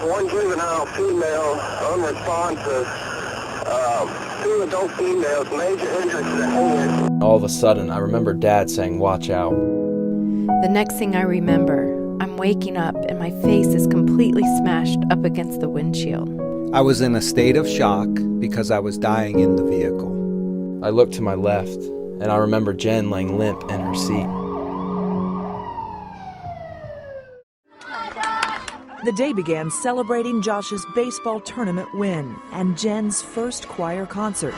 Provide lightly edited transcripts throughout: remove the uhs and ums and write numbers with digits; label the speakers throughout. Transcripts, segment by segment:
Speaker 1: one juvenile female, unresponsive, 2 adult females, major injuries to the head.
Speaker 2: All of a sudden, I remember Dad saying, "Watch out."
Speaker 3: The next thing I remember, I'm waking up and my face is completely smashed up against the windshield.
Speaker 4: I was in a state of shock because I was dying in the vehicle.
Speaker 2: I looked to my left, and I remember Jen laying limp in her seat.
Speaker 5: The day began celebrating Josh's baseball tournament win and Jen's first choir concert.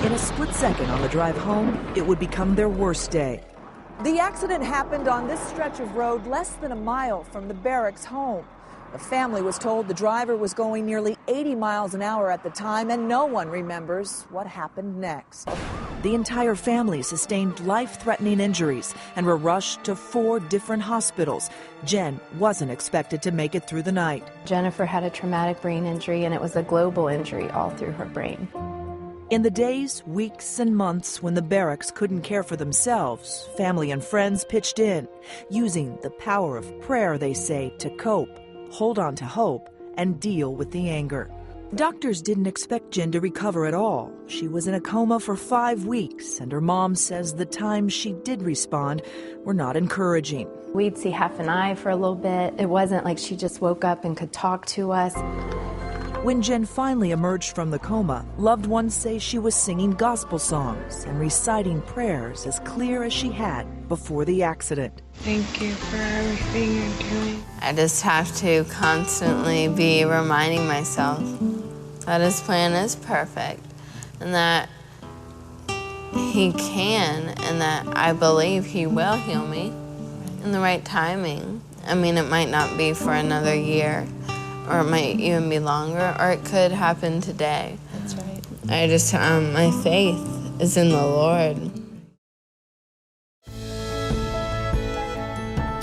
Speaker 5: In a split second on the drive home, it would become their worst day.
Speaker 6: The accident happened on this stretch of road less than a mile from the Barrick's home. The family was told the driver was going nearly 80 miles an hour at the time, and no one remembers what happened next.
Speaker 5: The entire family sustained life-threatening injuries and were rushed to 4 different hospitals. Jen wasn't expected to make it through the night.
Speaker 3: Jennifer had a traumatic brain injury, and it was a global injury all through her brain.
Speaker 5: In the days, weeks, and months when the Barricks couldn't care for themselves, family and friends pitched in, using the power of prayer, they say, to cope, hold on to hope, and deal with the anger. Doctors didn't expect Jen to recover at all. She was in a coma for 5 weeks, and her mom says the times she did respond were not encouraging.
Speaker 3: We'd see half an eye for a little bit. It wasn't like she just woke up and could talk to us.
Speaker 5: When Jen finally emerged from the coma, loved ones say she was singing gospel songs and reciting prayers as clear as she had before the accident.
Speaker 7: Thank you for everything you're doing.
Speaker 8: I just have to constantly be reminding myself that His plan is perfect and that He can and that I believe He will heal me in the right timing. I mean, it might not be for another year, or it might even be longer, or it could happen today.
Speaker 3: That's right.
Speaker 8: I just, my faith is in the Lord.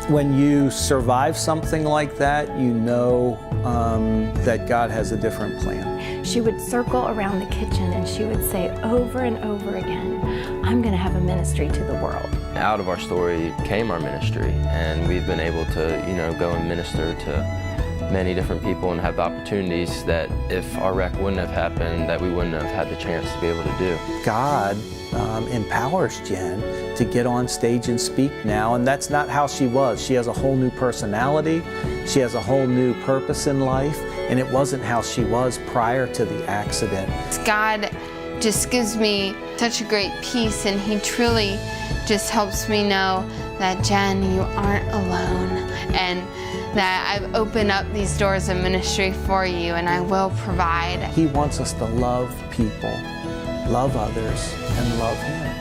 Speaker 4: When you survive something like that, you know that God has a different plan.
Speaker 3: She would circle around the kitchen and she would say over and over again, "I'm going to have a ministry to the world."
Speaker 2: Out of our story came our ministry, and we've been able to, go and minister to many different people and have opportunities that if our wreck wouldn't have happened, that we wouldn't have had the chance to be able to do.
Speaker 4: God empowers Jen to get on stage and speak now, and that's not how she was. She has a whole new personality. She has a whole new purpose in life, and it wasn't how she was prior to the accident.
Speaker 8: God just gives me such a great peace, and He truly just helps me know that, Jen, you aren't alone, and that I've opened up these doors of ministry for you, and I will provide.
Speaker 4: He wants us to love people, love others, and love Him.